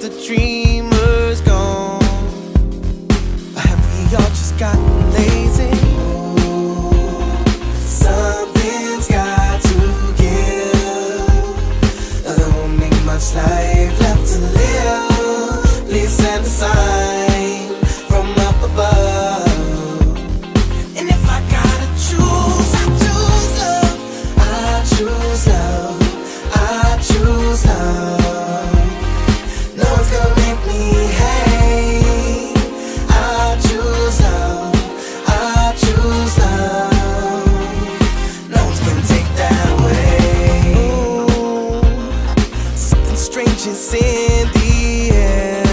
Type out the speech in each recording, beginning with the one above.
the dreamers gone? Or have we all just gotten lazy? Something's got to give. There won't be much life left to live. Please send a sign from up above. And if I gotta choose, I choose love. I choose love. I choose love. No one's gonna make me hate. I choose love. I choose love. No one's gonna take that away. Ooh, something strange is in the air.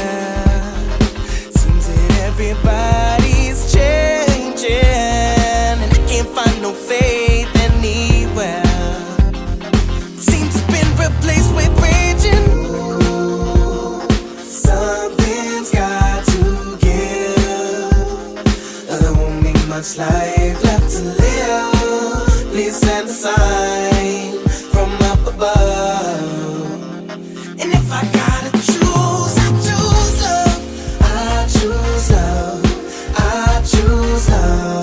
Seems that everybody's changing, and I can't find no faith anywhere. Seems it's been replaced with raging. Something's got to give. There won't be much life left to live. Please send a sign from up above. And if I gotta choose, I choose love. I choose love. I choose love.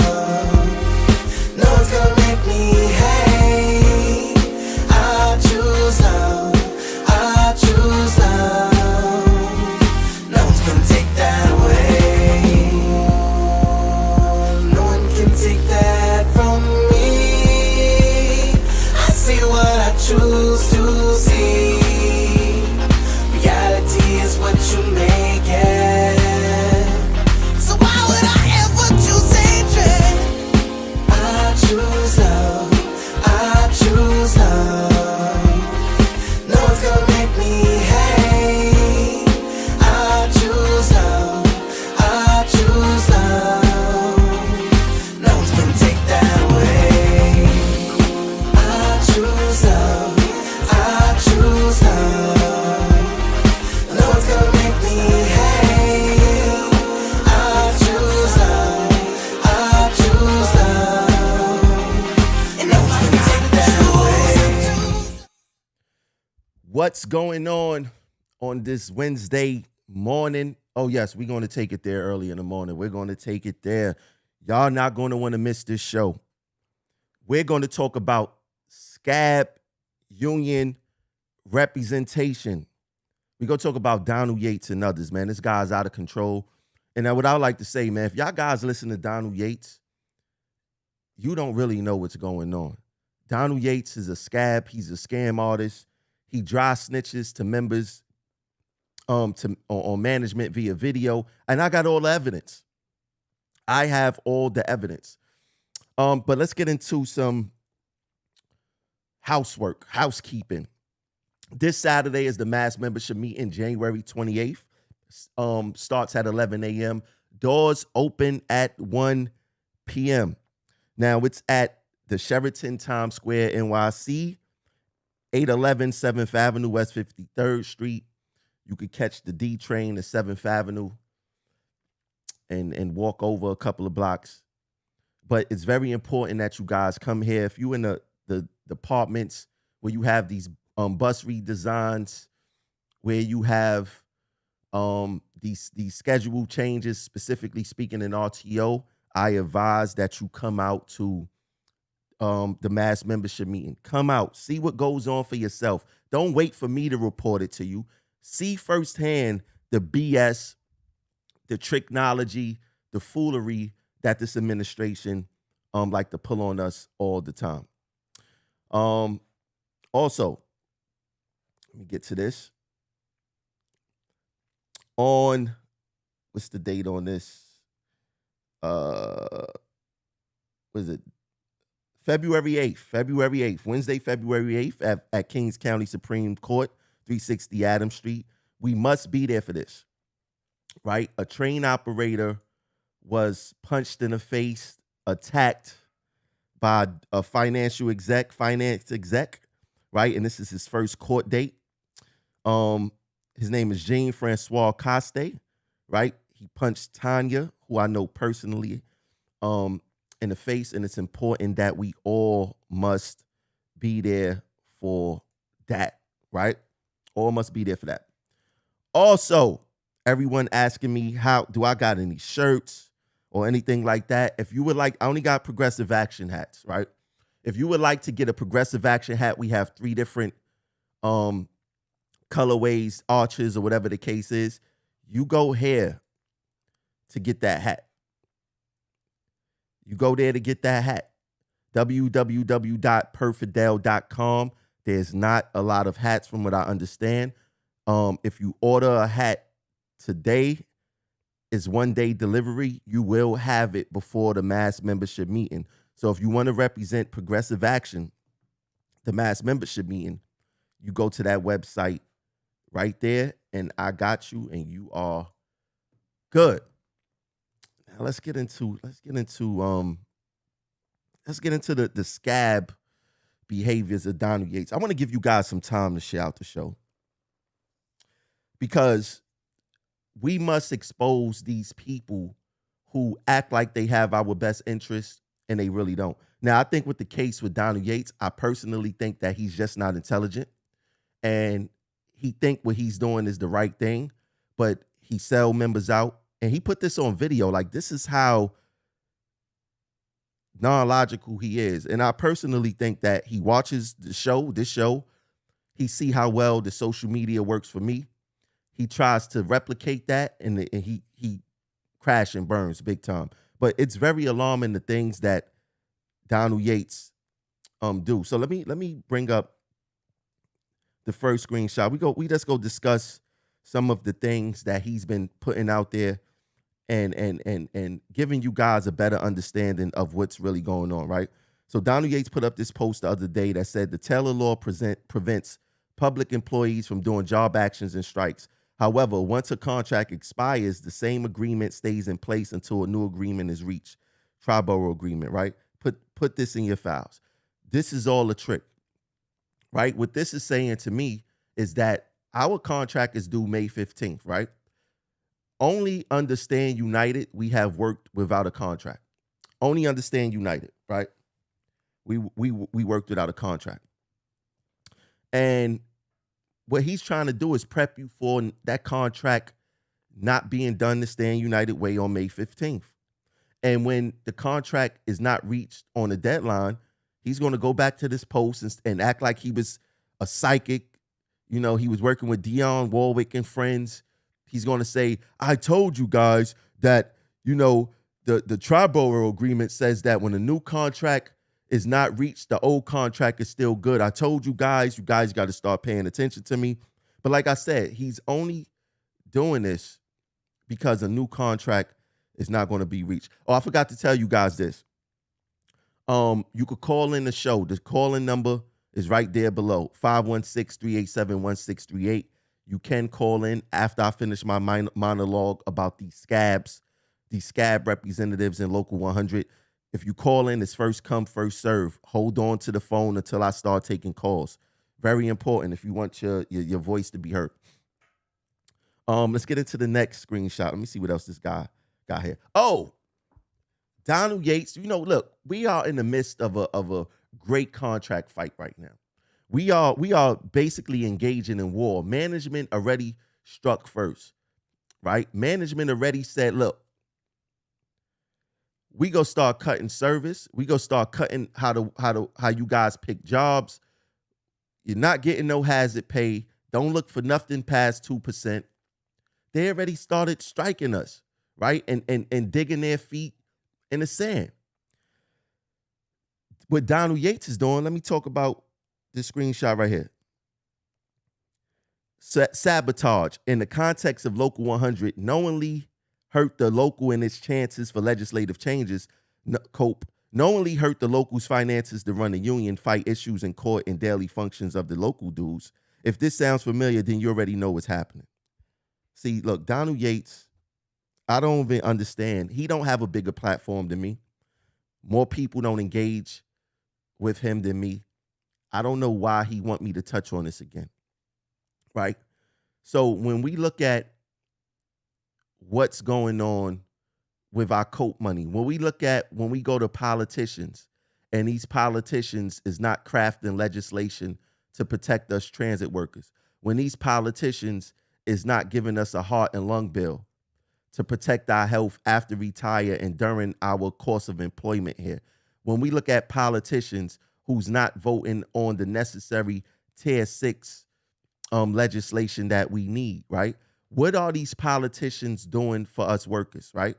No one's gonna make me hate. I choose love. I choose love. No one's gonna take that away. No one can take that from me. I see what I choose to see. Reality is what you make it. So why would I ever choose hatred? I choose love. I choose love. No one's gonna make me hate. I choose love. I choose love. No one's gonna take that away. I choose love. I choose love. No one's gonna make me hate. I choose love. I choose love. And if I gotta choose. What's going on this Wednesday morning? Oh, yes, we're going to take it there early in the morning. We're going to take it there. Y'all not going to want to miss this show. We're going to talk about SCAB union representation. We're going to talk about Donald Yates and others, man. This guy's out of control. And what I would like to say, man, if y'all guys listen to Donald Yates, you don't really know what's going on. Donald Yates is a scab. He's a scam artist. He dry snitches to members on management via video. And I got all the evidence. I have all the evidence. But let's get into some housekeeping. This Saturday is the mass membership meeting, January 28th. Starts at 11 a.m. Doors open at 1 p.m. Now, it's at the Sheraton Times Square, NYC, 811 7th Avenue, West 53rd Street. You could catch the D train to 7th Avenue and walk over a couple of blocks. But it's very important that you guys come here. If you're in the departments where you have these bus redesigns, where you have these schedule changes, specifically speaking in RTO, I advise that you come out to the mass membership meeting. Come out, see what goes on for yourself. Don't wait for me to report it to you. See firsthand the BS, the tricknology, the foolery that this administration like to pull on us all the time. Also, let me get to this. On, what's the date on this? What is it? February 8th, Wednesday, February 8th at Kings County Supreme Court, 360 Adams Street. We must be there for this, right? A train operator was punched in the face, attacked by a finance exec, right? And this is his first court date. His name is Jean-Francois Coste, right? He punched Tanya, who I know personally, in the face, and it's important that we all must be there for that, right? All must be there for that. Also, everyone asking me, how do I got any shirts or anything like that? If you would like, I only got Progressive Action hats, right? If you would like to get a Progressive Action hat, we have 3 different colorways, arches, or whatever the case is. You go here to get that hat. You go there to get that hat. www.perfidel.com. There's not a lot of hats from what I understand. If you order a hat today, it's 1-day delivery. You will have it before the mass membership meeting. So if you want to represent Progressive Action, the mass membership meeting, you go to that website right there, and I got you, and you are good. Now let's get into the SCAB behaviors of Donald Yates. I want to give you guys some time to share out the show, because we must expose these people who act like they have our best interest and they really don't. Now, I think with the case with Donald Yates, I personally think that he's just not intelligent, and he think what he's doing is the right thing, but he sell members out, and he put this on video. Like, this is how non-logical he is. And I personally think that he watches this show, he see how well the social media works for me. He tries to replicate that, and he crash and burns big time. But it's very alarming, the things that Donald Yates do. So let me bring up the first screenshot. We just go discuss some of the things that he's been putting out there, and giving you guys a better understanding of what's really going on, right? So Donald Yates put up this post the other day that said the Taylor law prevents public employees from doing job actions and strikes. However, once a contract expires, the same agreement stays in place until a new agreement is reached. Triborough agreement, right? Put this in your files. This is all a trick, right? What this is saying to me is that our contract is due May 15th, right? Only Understand United, we have worked without a contract. Only Understand United, right? We worked without a contract. And what he's trying to do is prep you for that contract not being done the Stand United way on May 15th. And when the contract is not reached on the deadline, he's going to go back to this post and act like he was a psychic. You know, he was working with Dionne Warwick and friends. He's going to say, I told you guys that, you know, the Triborough agreement says that when a new contract is not reached, the old contract is still good. I told you guys got to start paying attention to me. But like I said, he's only doing this because a new contract is not going to be reached. Oh, I forgot to tell you guys this. You could call in the show. The call-in number is right there below, 516-387-1638. You can call in after I finish my monologue about these SCAB representatives in Local 100. If you call in, it's first come, first serve. Hold on to the phone until I start taking calls. Very important if you want your voice to be heard. Let's get into the next screenshot. Let me see what else this guy got here. Oh, Donald Yates. You know, look, we are in the midst of a great contract fight right now. We are basically engaging in war. Management already struck first, right? Management already said, look, we go start cutting service. We go start cutting how you guys pick jobs. You're not getting no hazard pay. Don't look for nothing past 2%. They already started striking us, right? And digging their feet in the sand. What Donald Yates is doing, let me talk about this screenshot right here. Sabotage in the context of Local 100 knowingly hurt the local and its chances for legislative changes. Knowingly hurt the local's finances to run the union, fight issues in court, and daily functions of the local dues. If this sounds familiar, then you already know what's happening. See, look, Donald Yates, I don't even understand. He don't have a bigger platform than me. More people don't engage with him than me. I don't know why he want me to touch on this again, right? So when we look at what's going on with our coat money, when we go to politicians, and these politicians is not crafting legislation to protect us transit workers, when these politicians is not giving us a heart and lung bill to protect our health after retire and during our course of employment here. When we look at politicians who's not voting on the necessary tier 6 legislation that we need, right? What are these politicians doing for us workers, right?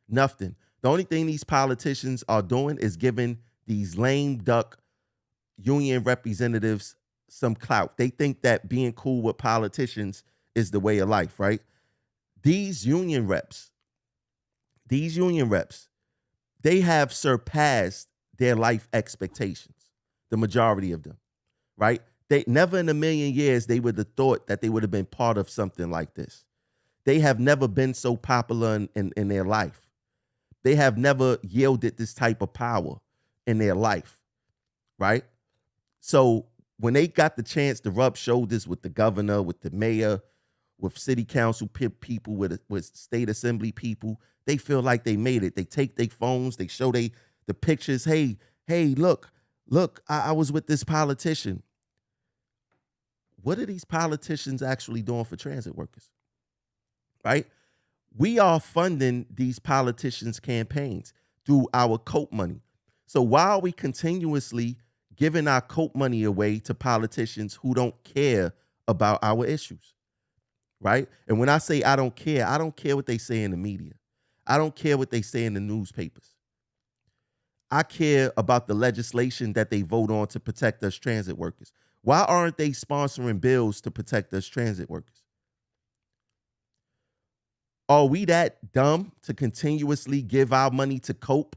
Nothing. The only thing these politicians are doing is giving these lame duck union representatives some clout. They think that being cool with politicians is the way of life, right? These union reps, they have surpassed their life expectations, the majority of them, right? They never in a million years they would have thought that they would have been part of something like this. They have never been so popular in their life. They have never yielded this type of power in their life, right? So when they got the chance to rub shoulders with the governor, with the mayor, with city council people, with state assembly people, they feel like they made it. They take their phones, they show the pictures. Hey, look, I was with this politician. What are these politicians actually doing for transit workers? Right? We are funding these politicians' campaigns through our COPE money. So why are we continuously giving our COPE money away to politicians who don't care about our issues? Right? And when I say I don't care what they say in the media. I don't care what they say in the newspapers. I care about the legislation that they vote on to protect us transit workers. Why aren't they sponsoring bills to protect us transit workers? Are we that dumb to continuously give our money to COPE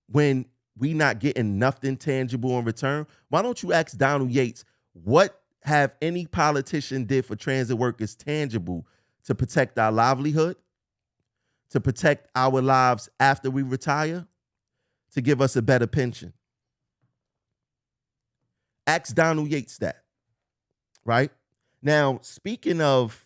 when we not getting nothing tangible in return? Why don't you ask Donald Yates, what have any politician did for transit workers tangible to protect our livelihood, to protect our lives after we retire, to give us a better pension? Ask Donald Yates that, right? Now, speaking of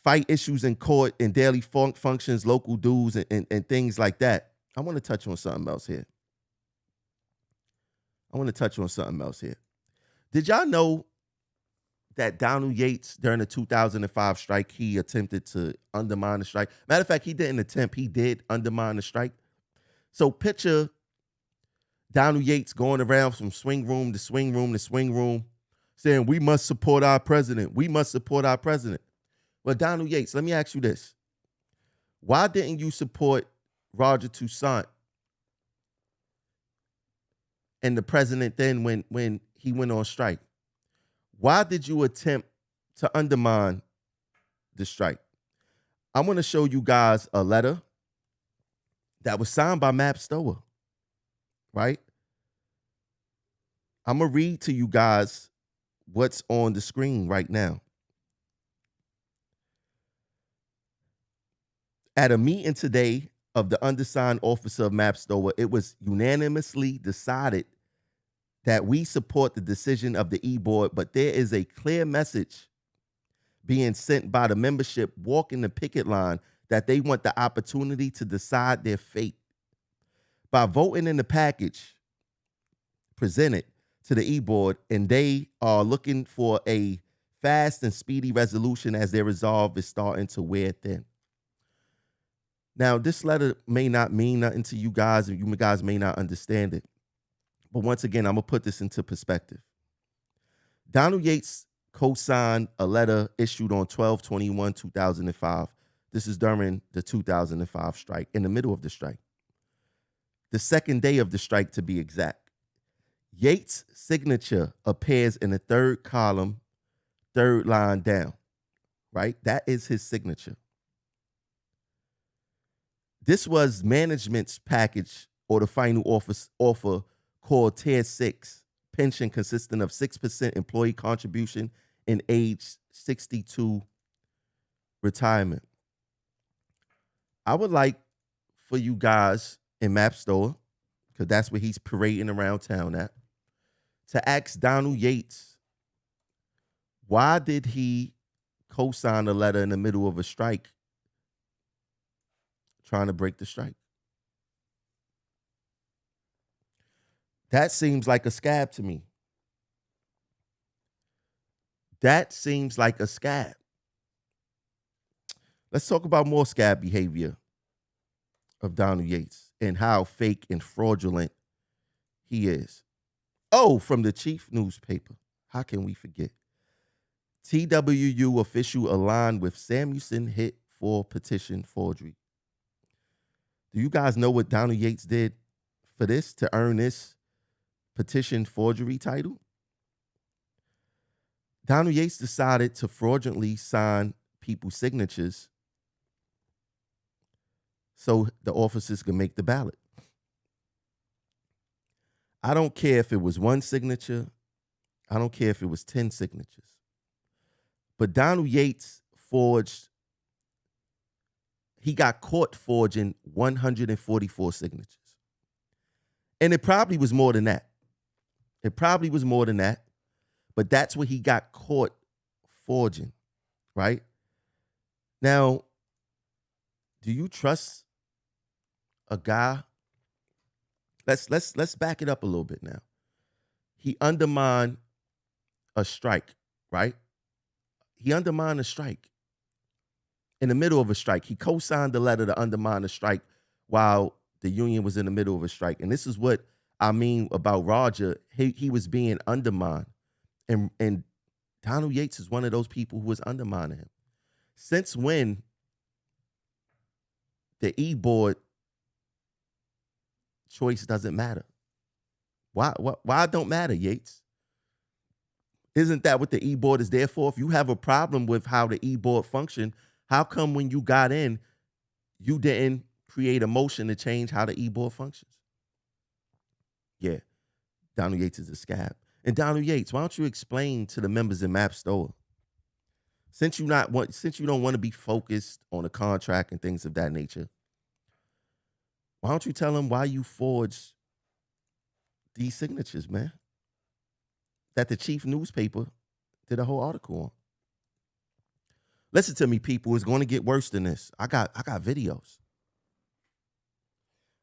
fight issues in court and daily functions, local dues, and things like that, I want to touch on something else here. Did y'all know that Donald Yates, during the 2005 strike, he attempted to undermine the strike? Matter of fact, he didn't attempt, he did undermine the strike. So picture Donald Yates going around from swing room to swing room to swing room saying, we must support our president. We must support our president. Well, Donald Yates, let me ask you this. Why didn't you support Roger Toussaint and the president then when he went on strike? Why did you attempt to undermine the strike? I'm going to show you guys a letter that was signed by Mapp Stower, right? I'm going to read to you guys what's on the screen right now. At a meeting today of the undersigned officer of Mapp Stower, it was unanimously decided that we support the decision of the E-Board, but there is a clear message being sent by the membership walking the picket line that they want the opportunity to decide their fate. By voting in the package presented to the E-Board, and they are looking for a fast and speedy resolution as their resolve is starting to wear thin. Now, this letter may not mean nothing to you guys, and you guys may not understand it. But once again, I'm going to put this into perspective. Donald Yates co-signed a letter issued on 12/21/2005. This is during the 2005 strike, in the middle of the strike. The second day of the strike, to be exact. Yates' signature appears in the third column, third line down, right? That is his signature. This was management's package or the final offer called Tier 6, pension consisting of 6% employee contribution and age 62 retirement. I would like for you guys in Mapp Stower, because that's where he's parading around town at, to ask Donald Yates, why did he co-sign a letter in the middle of a strike trying to break the strike? That seems like a scab to me. That seems like a scab. Let's talk about more scab behavior of Donald Yates and how fake and fraudulent he is. Oh, from the chief newspaper. How can we forget? TWU official aligned with Samuelson hit for petition forgery. Do you guys know what Donald Yates did for this to earn this petition forgery title? Donald Yates decided to fraudulently sign people's signatures so the officers could make the ballot. I don't care if it was one signature. I don't care if it was 10 signatures. But Donald Yates he got caught forging 144 signatures. And it probably was more than that. But that's what he got caught forging, right? Now, do you trust a guy? Let's back it up a little bit now. He undermined a strike, right? He undermined a strike. In the middle of a strike. He co-signed the letter to undermine the strike while the union was in the middle of a strike. And this is what I mean about Roger. He was being undermined. And Donald Yates is one of those people who was undermining him. Since when the e-board choice doesn't matter? Why it don't matter, Yates? Isn't that what the e-board is there for? If you have a problem with how the e-board function, how come when you got in, you didn't create a motion to change how the e-board functions? Yeah, Donald Yates is a scab. And Donald Yates, why don't you explain to the members in Map Store, since you don't want to be focused on a contract and things of that nature, why don't you tell them why you forged these signatures, man? That the chief newspaper did a whole article on. Listen to me, people. It's going to get worse than this. I got videos.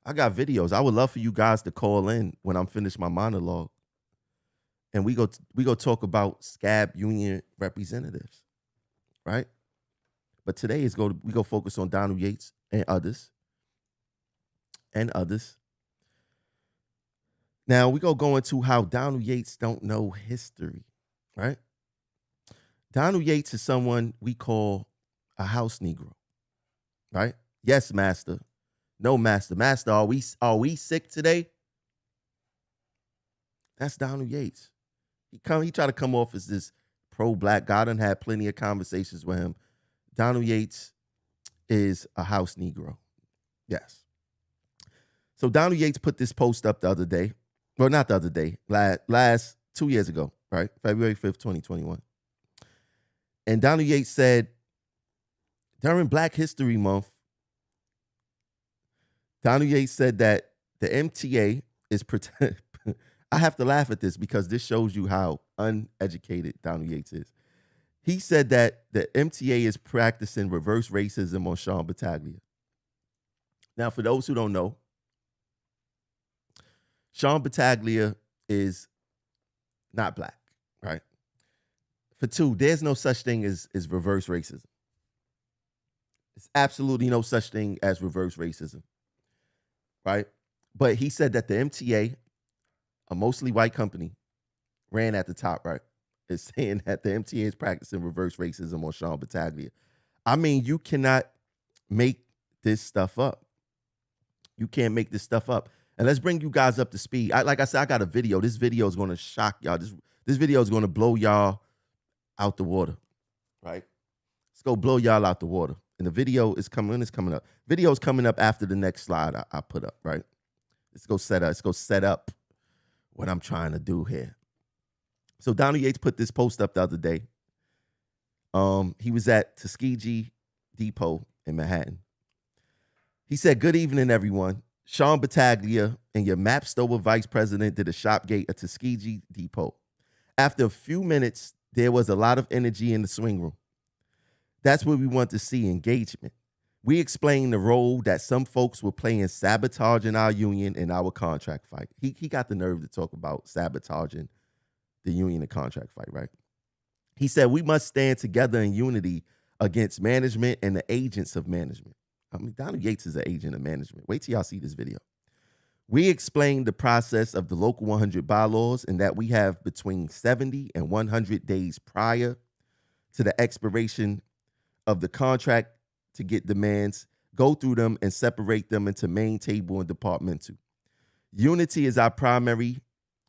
I would love for you guys to call in when I'm finished my monologue, and we go talk about SCAB union representatives, right? But today we go focus on Donald Yates and others. Now we go into how Donald Yates don't know history, right? Donald Yates is someone we call a house Negro, right? Yes, master. No, master. Master, are we sick today? That's Donald Yates. He try to come off as this pro-black guy. I done had plenty of conversations with him. Donald Yates is a house Negro. Yes. So Donald Yates put this post up the other day. Well, not the other day. Last 2 years ago, right? February 5th, 2021. And Donald Yates said, during Black History Month, Donald Yates said that the MTA is I have to laugh at this because this shows you how uneducated Donald Yates is. He said that the MTA is practicing reverse racism on Sean Battaglia. Now, for those who don't know, Sean Battaglia is not black, right? For two, there's no such thing as reverse racism. There's absolutely no such thing as reverse racism, right? But he said that the MTA, a mostly white company, ran at the top, right? Is saying that the MTA is practicing reverse racism on Sean Battaglia. I mean, you cannot make this stuff up. You can't make this stuff up. And let's bring you guys up to speed. Like I said, I got a video. This video is going to shock y'all. This video is going to blow y'all out the water, right? Let's go blow y'all out the water. And the video is coming up. Video is coming up after the next slide I put up, right? Let's go set up what I'm trying to do here. So Donald Yates put this post up the other day. He was at Tuskegee Depot in Manhattan. He said, "Good evening, everyone. Sean Battaglia and your MAP Stover vice president did a shop gate at Tuskegee Depot. After a few minutes, there was a lot of energy in the swing room. That's what we want to see, engagement. We explained the role that some folks were playing sabotaging our union and our contract fight." He got the nerve to talk about sabotaging the union and contract fight, right? He said, we must stand together in unity against management and the agents of management. I mean, Donald Yates is an agent of management. Wait till y'all see this video. We explained the process of the Local 100 bylaws and that we have between 70 and 100 days prior to the expiration of the contract to get demands, go through them, and separate them into main, table, and departmental. Unity is our primary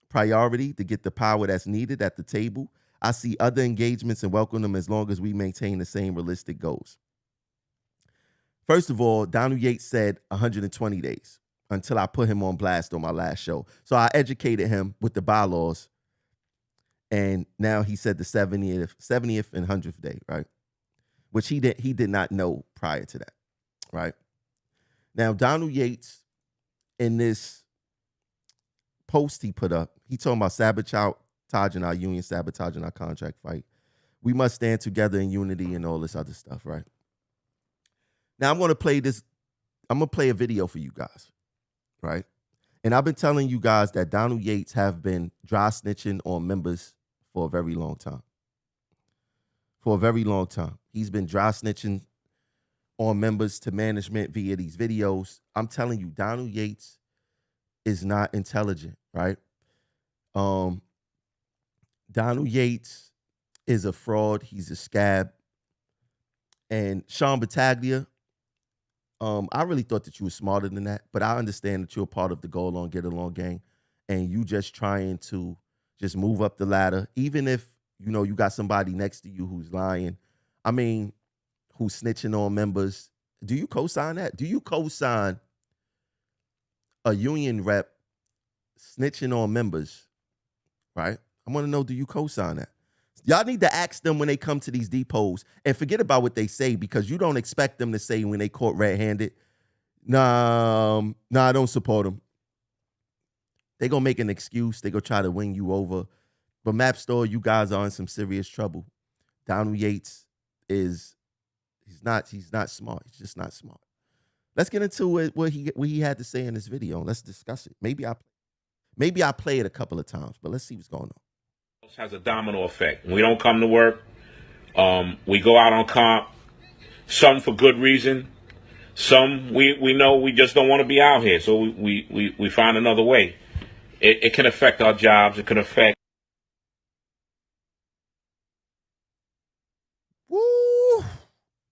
priority to get the power that's needed at the table. I see other engagements and welcome them as long as we maintain the same realistic goals. First of all, Donald Yates said 120 days until I put him on blast on my last show. So I educated him with the bylaws, and now he said the 70th and 100th day, right? Which he did not know prior to that, right? Now, Donald Yates, in this post he put up, he talking about sabotaging our union, sabotaging our contract fight. We must stand together in unity and all this other stuff, right? Now, I'm going to play this. I'm going to play a video for you guys, right? And I've been telling you guys that Donald Yates have been dry snitching on members for a very long time. For a very long time. He's been dry snitching on members to management via these videos. I'm telling you, Donald Yates is not intelligent, right? Donald Yates is a fraud. He's a SCAB. And Sean Battaglia, I really thought that you were smarter than that, but I understand that you're a part of the Go Along, Get Along gang, and you just trying to just move up the ladder, even if, you know, you got somebody next to you who's lying. I mean, who's snitching on members. Do you co-sign that? Do you co-sign a union rep snitching on members, right? I want to know, do you co-sign that? Y'all need to ask them when they come to these depots and forget about what they say, because you don't expect them to say when they caught red-handed, nah, I don't support them. They gonna make an excuse. They gonna try to win you over. But Map Store, you guys are in some serious trouble. Donald Yates he's not smart. He's just not smart. Let's get into it, what he had to say in this video. Let's discuss it. Maybe I play it a couple of times, but let's see what's going on. Has a domino effect. We don't come to work. We go out on comp. Some for good reason. Some we know we just don't want to be out here, so we find another way. It can affect our jobs. It can affect. Woo!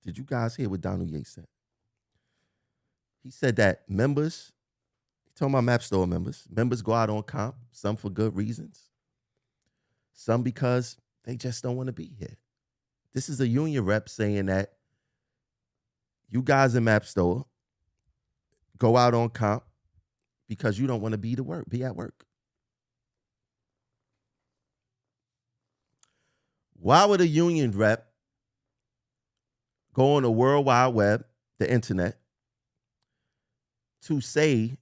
Did you guys hear what Donald Yates said? He said that members, talking about Map Store members go out on comp, some for good reasons, some because they just don't want to be here. This is a union rep saying that you guys in Map Store go out on comp because you don't want to be at work. Why would a union rep go on the World Wide Web, the internet, to say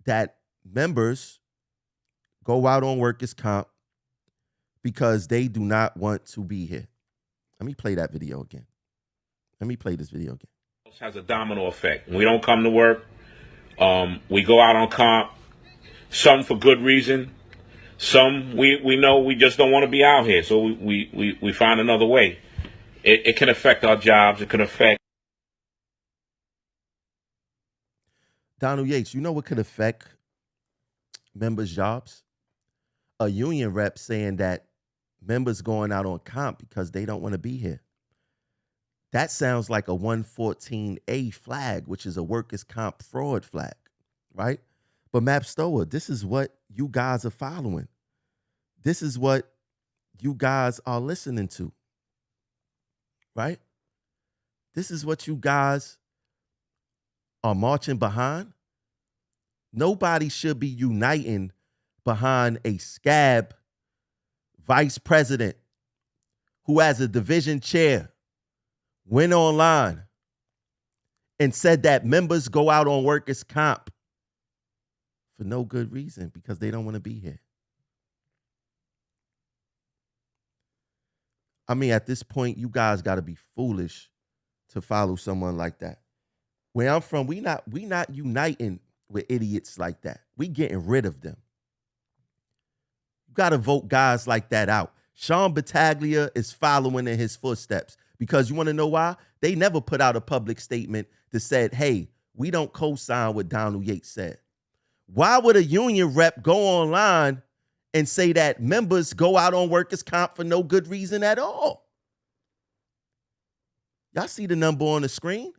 that members go out on workers' comp because they do not want to be here? Let me play that video again. Let me play this video again. Has a domino effect. We don't come to work. We go out on comp. Some for good reason. Some we know we just don't want to be out here, so we find another way. It can affect our jobs. It can affect. Donald Yates, you know what could affect members' jobs? A union rep saying that members going out on comp because they don't want to be here. That sounds like a 114A flag, which is a workers' comp fraud flag, right? But Map Stower, this is what you guys are following. This is what you guys are listening to, right? This is what you guys are marching behind. Nobody should be uniting behind a SCAB vice president who has a division chair, went online and said that members go out on workers' comp for no good reason, because they don't want to be here. I mean, at this point, you guys got to be foolish to follow someone like that. Where I'm from, we not uniting with idiots like that. We getting rid of them. You got to vote guys like that out. Sean Battaglia is following in his footsteps because you want to know why? They never put out a public statement that said, hey, we don't co-sign what Donald Yates said. Why would a union rep go online and say that members go out on workers' comp for no good reason at all? Y'all see the number on the screen?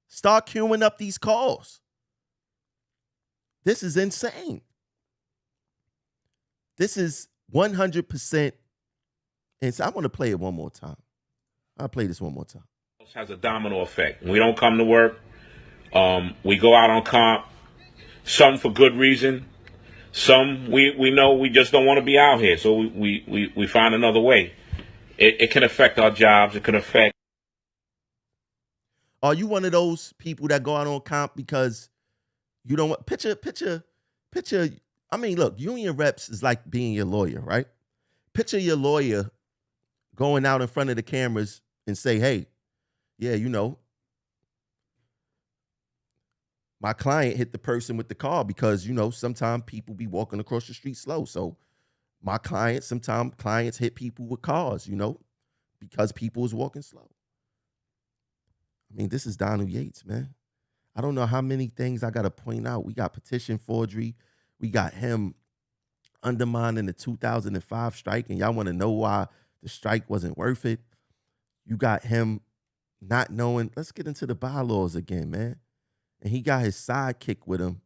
Start queuing up these calls. This is insane. This is 100%. And so I want to play it one more time. I'll play this one more time. It has a domino effect. We don't come to work. We go out on comp. Some for good reason. Some we know we just don't want to be out here, so we find another way. It can affect our jobs. It can affect. Are you one of those people that go out on comp because you don't want picture? I mean, look, union reps is like being your lawyer, right? Picture your lawyer going out in front of the cameras and say, hey, yeah, you know, my client hit the person with the car because, you know, sometimes people be walking across the street slow. So my client, sometimes clients hit people with cars, you know, because people is walking slow. I mean, this is Donald Yates, man. I don't know how many things I got to point out. We got petition forgery. We got him undermining the 2005 strike, and y'all want to know why the strike wasn't worth it. You got him not knowing. Let's get into the bylaws again, man. And he got his sidekick with him.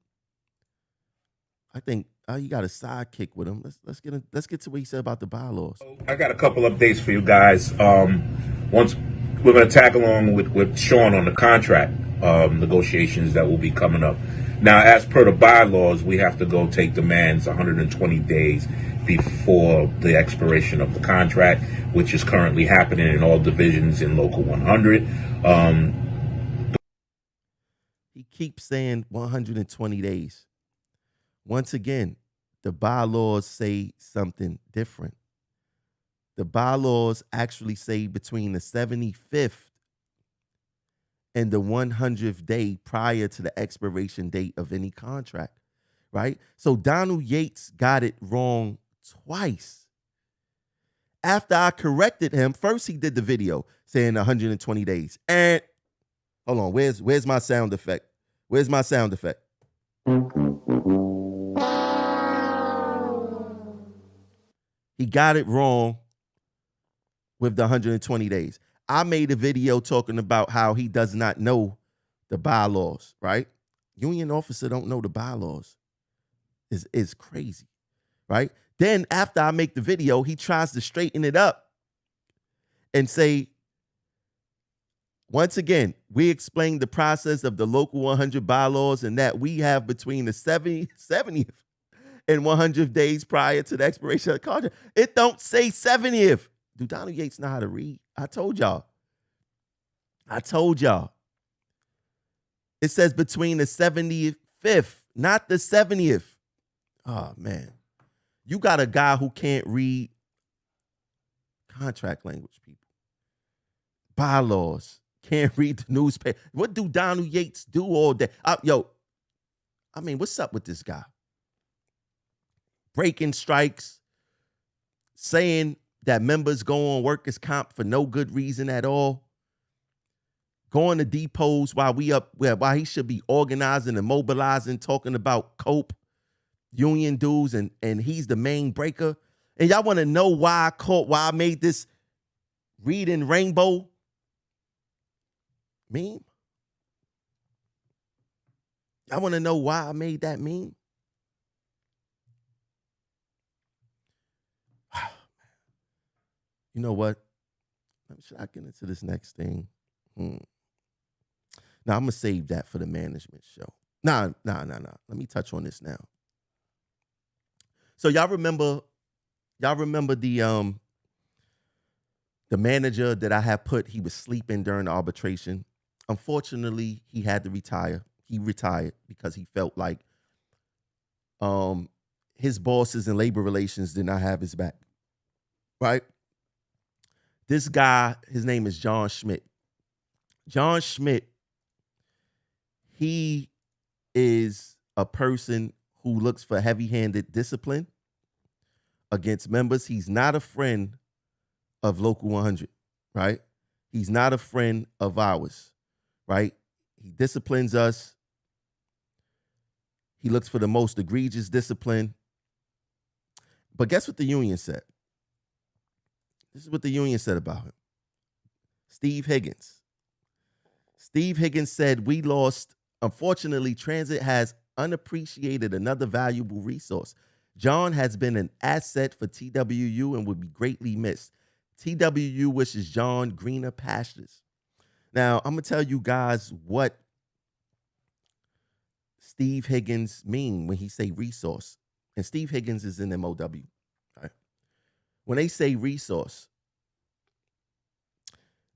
I think he got a sidekick with him. Let's get to what he said about the bylaws. I got a couple updates for you guys. Once we're going to tag along with Sean on the contract negotiations that will be coming up. Now, as per the bylaws, we have to go take demands 120 days before the expiration of the contract, which is currently happening in all divisions in Local 100. He keeps saying 120 days. Once again, the bylaws say something different. The bylaws actually say between the 75th and the 100th day prior to the expiration date of any contract, right? So Donald Yates got it wrong twice. After I corrected him, first he did the video saying 120 days. And hold on, where's my sound effect? Where's my sound effect? He got it wrong with the 120 days. I made a video talking about how he does not know the bylaws, right? Union officer don't know the bylaws. Is crazy, right? Then after I make the video, he tries to straighten it up and say, once again, we explained the process of the Local 100 bylaws and that we have between the 70th and 100th days prior to the expiration of the contract. It don't say 70th. Do Donald Yates know how to read? I told y'all. It says between the 75th, not the 70th. Oh, man. You got a guy who can't read contract language, people. Bylaws. Can't read the newspaper. What do Donald Yates do all day? What's up with this guy? Breaking strikes, saying that members go on workers' comp for no good reason at all, going to depots while he should be organizing and mobilizing, talking about COPE, union dues, and he's the main breaker. And y'all want to know why I made this reading rainbow meme? Y'all want to know why I made that meme? You know what? Should I get into this next thing? Now, I'm going to save that for the management show. Nah. Let me touch on this now. So y'all remember the manager that I had put, he was sleeping during the arbitration. Unfortunately, he had to retire. He retired because he felt like his bosses in labor relations did not have his back, right? This guy, his name is John Schmidt. John Schmidt, he is a person who looks for heavy-handed discipline, against members. He's not a friend of Local 100, right? He's not a friend of ours, right? He disciplines us. He looks for the most egregious discipline. But guess what the union said? This is what the union said about him. Steve Higgins. Steve Higgins said, we lost. Unfortunately, transit has unappreciated another valuable resource. John has been an asset for TWU and would be greatly missed. TWU wishes John greener pastures. Now, I'm going to tell you guys what Steve Higgins mean when he say resource. And Steve Higgins is in MOW. Right? When they say resource,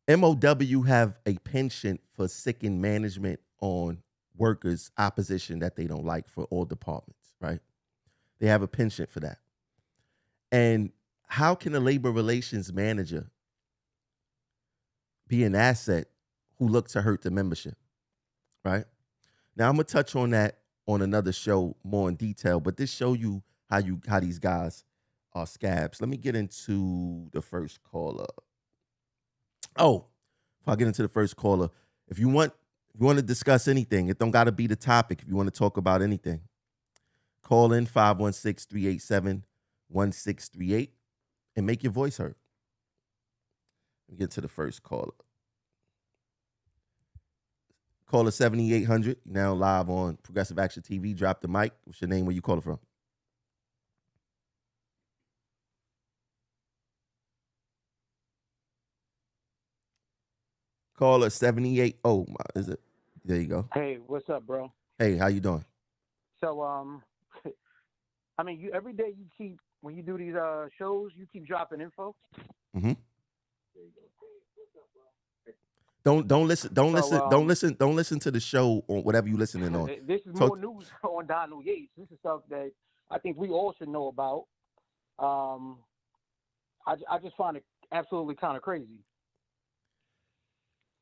MOW have a penchant for sicking management on workers' opposition that they don't like for all departments, right? They have a penchant for that. And how can a labor relations manager be an asset who look to hurt the membership, right? Now, I'm going to touch on that on another show more in detail, but this show you how these guys are scabs. Let me get into the first caller. Oh, if I get into the first caller, if you want to discuss anything, it don't got to be the topic. If you want to talk about anything, call in 516-387-1638 and make your voice heard. Let me get to the first caller. Caller 7800, now live on Progressive Action TV. Drop the mic. What's your name? Where you calling from? Caller 78. Oh, is it? There you go. Hey, what's up, bro? Hey, how you doing? So, I mean, you every day you keep when you do these shows, you keep dropping info. Mm-hmm. Don't listen to the show or whatever you listening on. This is more news on Donald Yates. This is stuff that I think we all should know about. I just find it absolutely kind of crazy.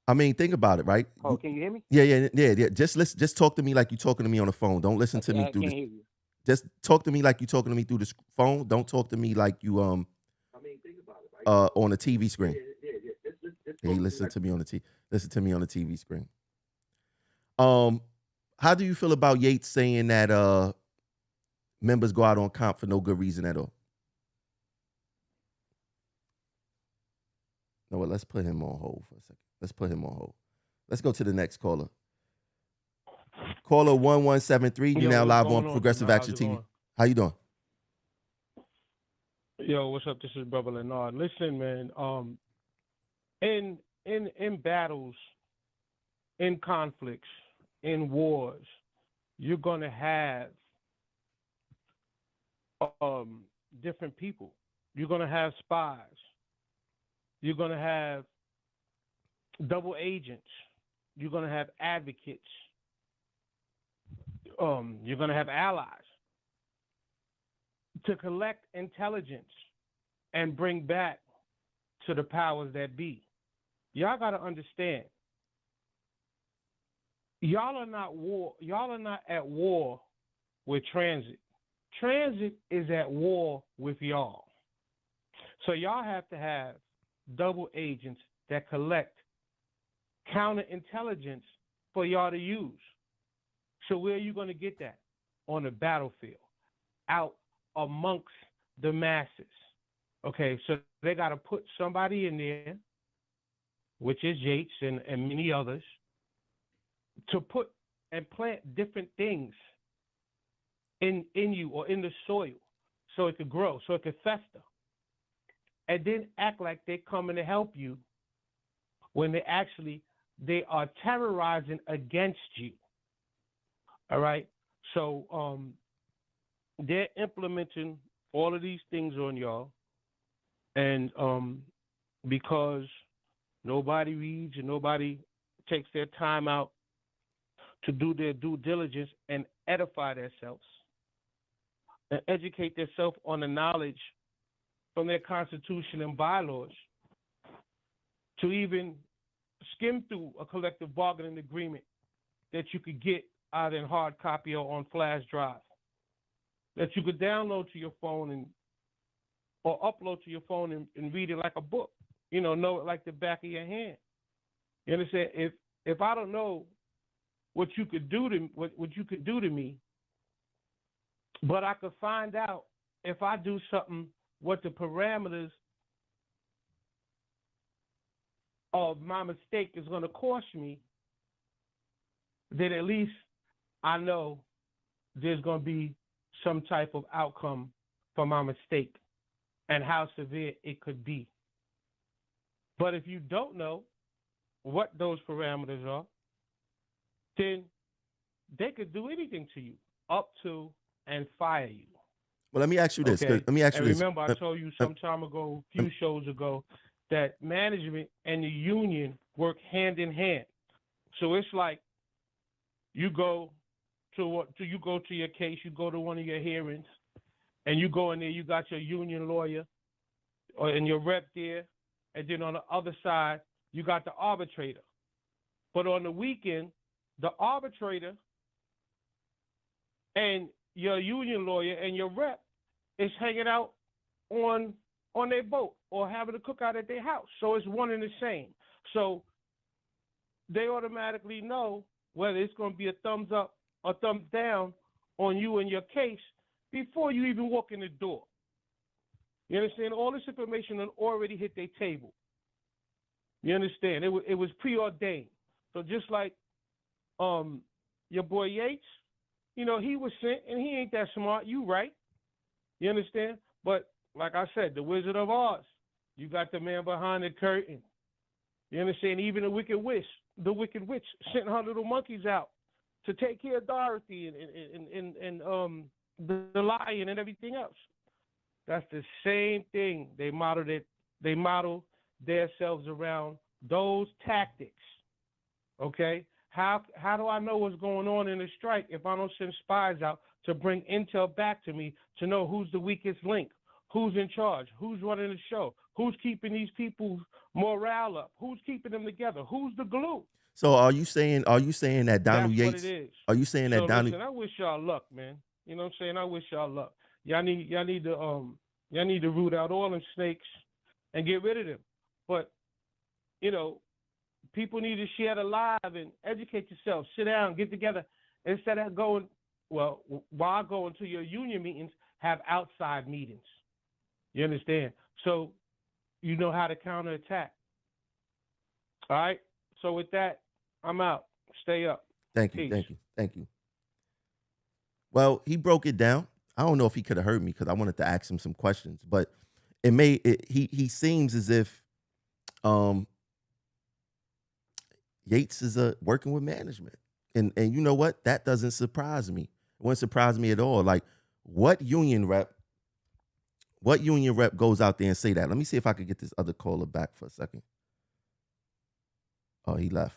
I mean, think about it, right? Oh, can you hear me? Yeah. Just listen. Just talk to me like you're talking to me on the phone. Don't listen to me through I this. can't hear you. Just talk to me like you're talking to me through the phone. Don't talk to me like you I mean, think about it, right? on a TV screen. Yeah. Hey, listen to me on the TV screen. How do you feel about Yates saying that members go out on comp for no good reason at all? No, let's put him on hold for a second. Let's go to the next caller. Caller 1173. You now live on Progressive Action TV. Going? How you doing? Yo, what's up? This is Brother Leonard. Listen, man. In battles, in conflicts, in wars, you're gonna have different people. You're gonna have spies. You're gonna have double agents. You're gonna have advocates. You're gonna have allies to collect intelligence and bring back to the powers that be. Y'all gotta understand. Y'all are not at war with transit. Transit is at war with y'all. So y'all have to have double agents that collect counterintelligence for y'all to use. So where are you going to get that? On the battlefield, out amongst the masses. Okay, so they got to put somebody in there, which is Yates and many others, to put and plant different things in you or in the soil so it could grow, so it could fester. And then act like they're coming to help you when they are terrorizing against you. All right? So they're implementing all of these things on y'all. And because nobody reads and nobody takes their time out to do their due diligence and edify themselves and educate themselves on the knowledge from their constitution and bylaws to even skim through a collective bargaining agreement that you could get either in hard copy or on flash drive, that you could download to your phone and or upload to your phone and read it like a book. Know it like the back of your hand. You understand? If I don't know what you could do to me, but I could find out if I do something what the parameters of my mistake is going to cost me, then at least I know there's going to be some type of outcome for my mistake and how severe it could be. But if you don't know what those parameters are, then they could do anything to you, up to and fire you. Well, let me ask you this. Okay. Let me ask you And this. remember, I told you some time ago, a few shows ago, that management and the union work hand in hand. So it's like you go to your case, you go to one of your hearings, and you go in there, you got your union lawyer and your rep there, and then on the other side, you got the arbitrator. But on the weekend, the arbitrator and your union lawyer and your rep is hanging out on their boat or having a cookout at their house. So it's one and the same. So they automatically know whether it's going to be a thumbs up or thumbs down on you and your case before you even walk in the door. You understand? All this information had already hit their table. You understand? It was preordained. So just like your boy Yates, he was sent, and he ain't that smart. You right. You understand? But like I said, the Wizard of Oz, you got the man behind the curtain. You understand? Even the Wicked Witch sent her little monkeys out to take care of Dorothy and the lion and everything else. That's the same thing. They model themselves around those tactics. Okay? How do I know what's going on in the strike if I don't send spies out to bring intel back to me to know who's the weakest link, who's in charge, who's running the show, who's keeping these people's morale up, who's keeping them together, who's the glue? So are you saying that Donald That's Yates? what it is. Are you saying that Donald? Listen, I wish y'all luck, man. You know what I'm saying? I wish y'all luck. Y'all need to root out all them snakes and get rid of them. But people need to share the live and educate yourself. Sit down, get together, instead of going. Well, while going to your union meetings, have outside meetings. You understand? So you know how to counterattack. All right. So with that, I'm out. Stay up. Thank you. Peace. Thank you. Well, he broke it down. I don't know if he could have heard me because I wanted to ask him some questions, but he seems as if Yates is working with management. And you know what? That doesn't surprise me. It wouldn't surprise me at all. Like, what union rep goes out there and say that? Let me see if I could get this other caller back for a second. Oh, he left.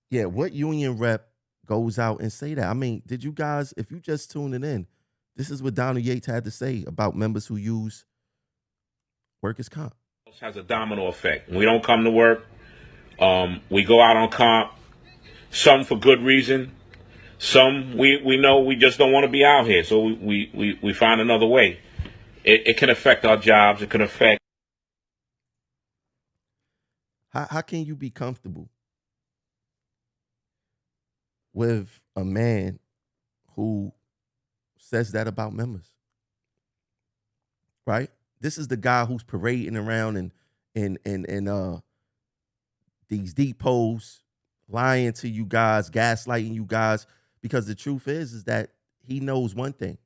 Yeah, what union rep goes out and say that? I mean, did you guys, if you just tuning in, this is what Donald Yates had to say about members who use workers' comp. It has a domino effect. We don't come to work. We go out on comp. Some for good reason. Some we know we just don't want to be out here, so we find another way. It can affect our jobs. It can affect. How can you be comfortable with a man who says that about members? Right? This is the guy who's parading around in these depots, lying to you guys, gaslighting you guys, because the truth is that he knows one thing,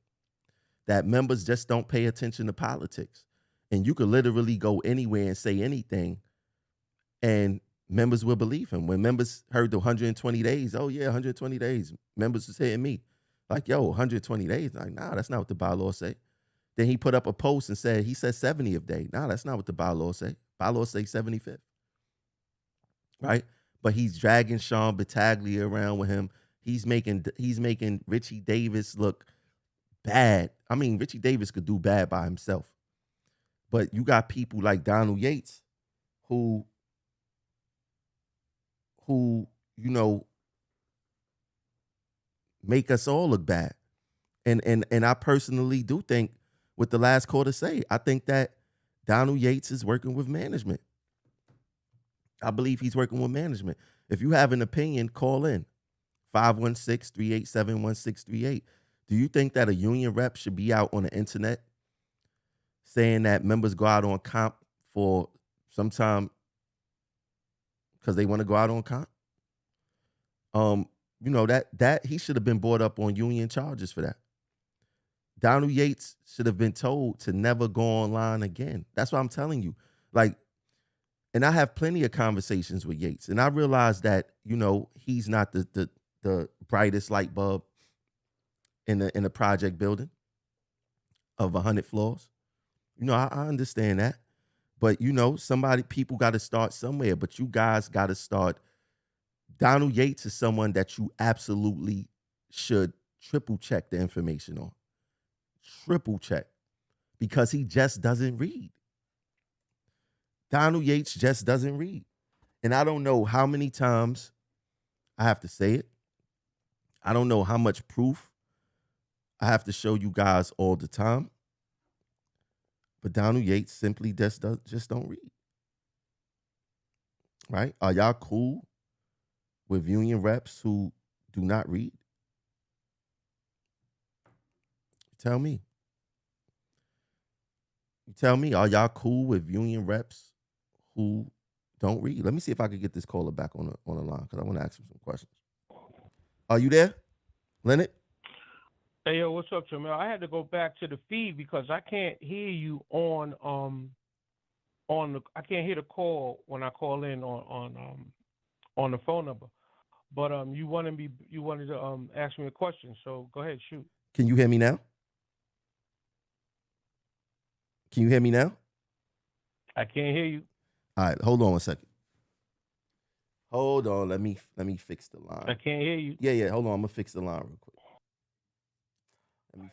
that members just don't pay attention to politics. And you could literally go anywhere and say anything, and members will believe him. When members heard the 120 days, oh yeah, 120 days, members was hitting me like, yo, 120 days. Like, nah, that's not what the bylaws say. Then he put up a post and said, he said 70th day. Nah, that's not what the bylaws say. Bylaws say 75th. Right? But he's dragging Sean Battaglia around with him. He's making Richie Davis look bad. I mean, Richie Davis could do bad by himself. But you got people like Donald Yates who make us all look bad. And I personally do think, with the last quarter say, I think that Donald Yates is working with management. I believe he's working with management. If you have an opinion, call in 516-387-1638. Do you think that a union rep should be out on the internet saying that members go out on comp for some time because they want to go out on comp? That he should have been brought up on union charges for that. Donald Yates should have been told to never go online again. That's what I'm telling you. Like, and I have plenty of conversations with Yates, and I realize that, he's not the brightest light bulb in the project building of 100 floors. I understand that. But, people got to start somewhere, but you guys got to start. Donald Yates is someone that you absolutely should triple check the information on. Triple check, because he just doesn't read. Donald Yates just doesn't read. And I don't know how many times I have to say it. I don't know how much proof I have to show you guys all the time. But Donald Yates simply just don't read. Right? Are y'all cool with union reps who do not read? Tell me. You tell me, are y'all cool with union reps who don't read? Let me see if I can get this caller back on the line, because I want to ask him some questions. Are you there, Leonard? Hey, yo, what's up, Jamel? I had to go back to the feed because I can't hear you I can't hear the call when I call in on the phone number. But you wanted to ask me a question, so go ahead, shoot. Can you hear me now? Can you hear me now? I can't hear you. All right, hold on a second. Hold on, let me fix the line. I can't hear you. Yeah, hold on, I'm gonna fix the line real quick. We have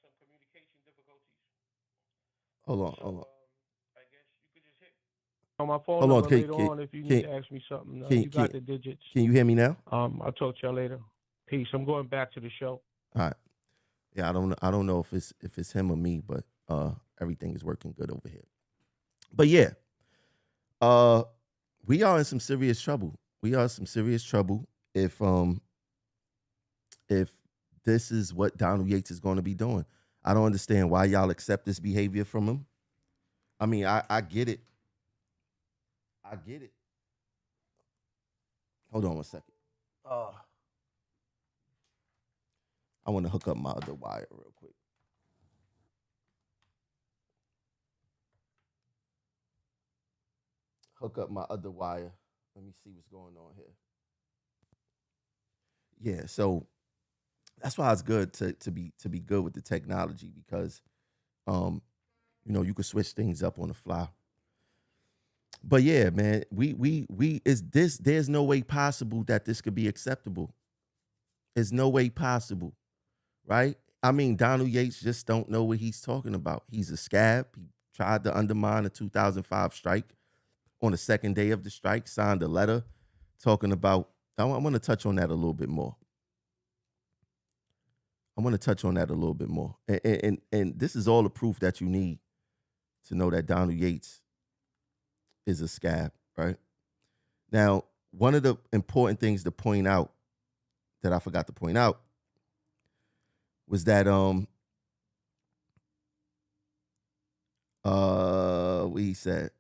some communication difficulties. Hold on. I guess you could just hit on my phone Hold on, number later on if you need to ask me something. You got the digits. Can you hear me now? I'll talk to y'all later. Peace. I'm going back to the show. All right. Yeah, I don't know if it's him or me, but everything is working good over here. But yeah, we are in some serious trouble. We are in some serious trouble if this is what Donald Yates is going to be doing. I don't understand why y'all accept this behavior from him. I mean, I get it. I get it. Hold on one second. I want to hook up my other wire real quick. Hook up my other wire. Let me see what's going on here. Yeah, so that's why it's good to be good with the technology, because you can switch things up on the fly. But yeah, man, there's no way possible that this could be acceptable. There's no way possible, right? I mean, Donald Yates just don't know what he's talking about. He's a SCAB. He tried to undermine the 2005 strike. On the second day of the strike, signed a letter talking about, I want to touch on that a little bit more. And this is all the proof that you need to know that Donald Yates is a SCAB, right? Now, one of the important things to point out that I forgot to point out was that he said,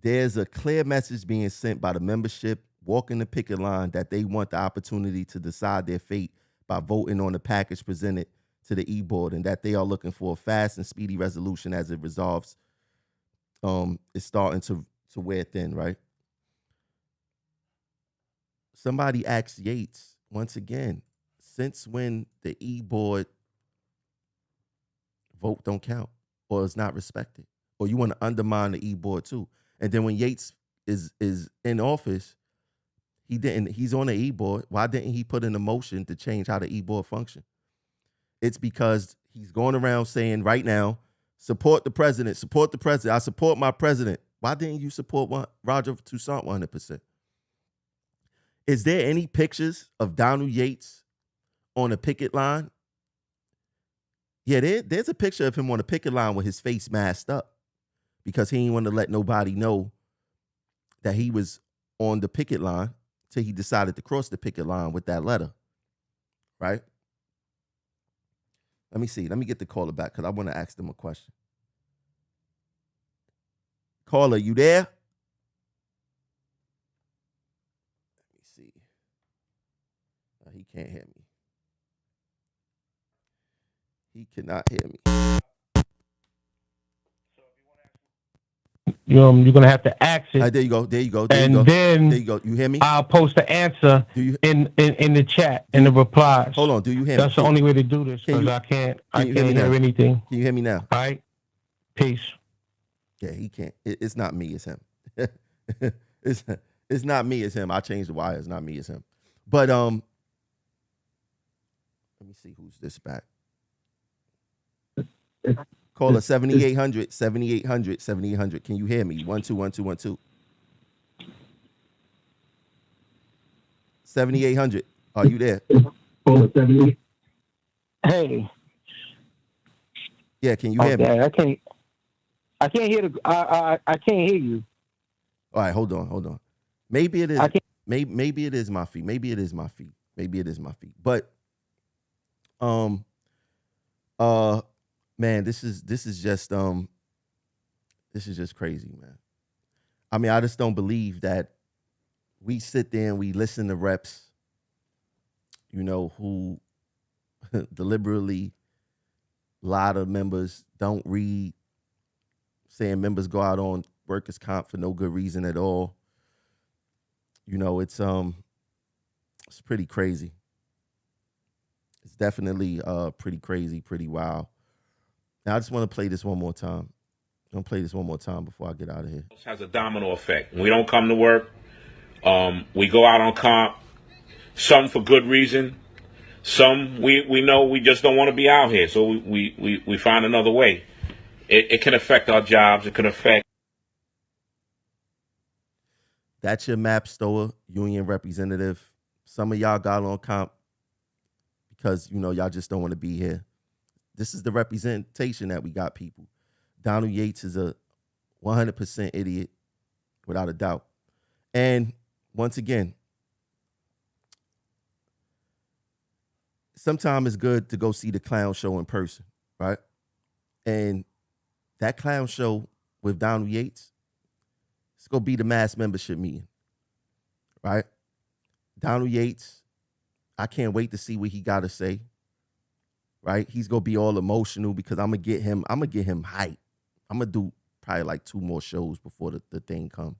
there's a clear message being sent by the membership walking the picket line that they want the opportunity to decide their fate by voting on the package presented to the e-board, and that they are looking for a fast and speedy resolution as it resolves. It's starting to wear thin, right? Somebody asked Yates, once again, since when the e-board vote don't count or is not respected? Or you want to undermine the e-board too? And then when Yates is in office, he's on the e-board. Why didn't he put in a motion to change how the e-board function? It's because he's going around saying right now, support the president. I support my president. Why didn't you support Roger Toussaint 100%? Is there any pictures of Donald Yates on a picket line Yeah, there's a picture of him on the picket line with his face masked up because he didn't want to let nobody know that he was on the picket line till he decided to cross the picket line with that letter, right? Let me see. Let me get the caller back because I want to ask them a question. Caller, you there? Let me see. He can't hear me. He cannot hear me. You're gonna have to ask it. There you go. There you go. And then there you go. You hear me? I'll post the answer in the chat in the replies. Hold on. Do you hear me? That's the only way to do this because I can't hear anything. Can you hear me now? All right. Peace. Yeah, he can't. It's not me. It's him. It's not me. It's him. I changed the wire. It's not me. It's him. But let me see who's this back. Caller 7800 7800 7800. Can you hear me? 121212. 7800. Are you there? Hey. Yeah, can you hear me? I can't hear I can't hear you. All right, hold on. Maybe it is. Maybe it is my feet. Maybe it is my feet. But man, this is just crazy, man. I mean, I just don't believe that we sit there and we listen to reps, who deliberately lie to members, don't read, saying members go out on workers' comp for no good reason at all. It's pretty crazy. It's definitely pretty crazy, pretty wild. Now I just want to play this one more time. I'm gonna play this one more time before I get out of here. It has a domino effect. We don't come to work. We go out on comp. Some for good reason. Some we know we just don't want to be out here, so we find another way. It can affect our jobs. It can affect. That's your map store union representative. Some of y'all got on comp because y'all just don't want to be here. This is the representation that we got, people. Donald Yates is a 100% idiot, without a doubt. And once again, sometimes it's good to go see the clown show in person, right? And that clown show with Donald Yates, it's going to be the mass membership meeting, right? Donald Yates, I can't wait to see what he got to say, right? He's going to be all emotional because I'm going to get him hype. I'm going to do probably like 2 more shows before the thing come.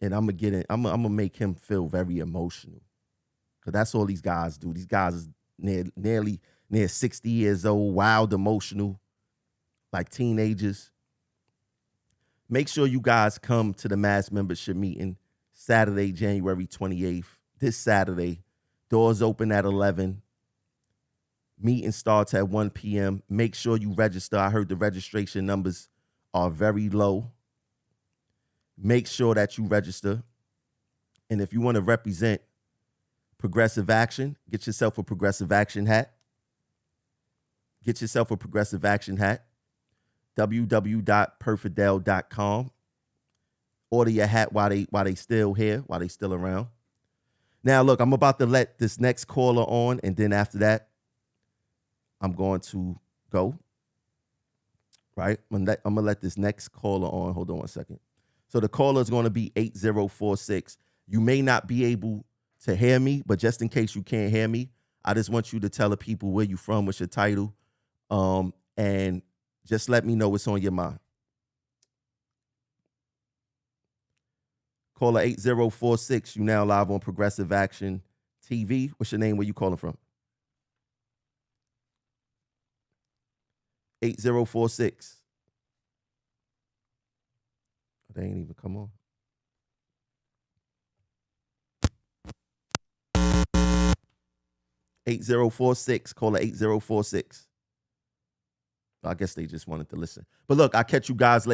And I'm going to make him feel very emotional. Because that's all these guys do. These guys is near 60 years old, wild, emotional, like teenagers. Make sure you guys come to the mass membership meeting Saturday, January 28th. This Saturday. Doors open at 11. Meeting starts at 1 p.m. Make sure you register. I heard the registration numbers are very low. Make sure that you register. And if you want to represent Progressive Action, get yourself a Progressive Action hat. www.perfidel.com. Order your hat while they still here, while they still around. Now, look, I'm about to let this next caller on, and then after that, I'm going to go, right? I'm going to let this next caller on. Hold on one second. So the caller is going to be 8046. You may not be able to hear me, but just in case you can't hear me, I just want you to tell the people where you from, what's your title, and just let me know what's on your mind. Caller 8046. You now live on Progressive Action TV. What's your name? Where you calling from? 8046. They ain't even come on. (8046). Caller 8046. I guess they just wanted to listen. But look, I'll catch you guys later.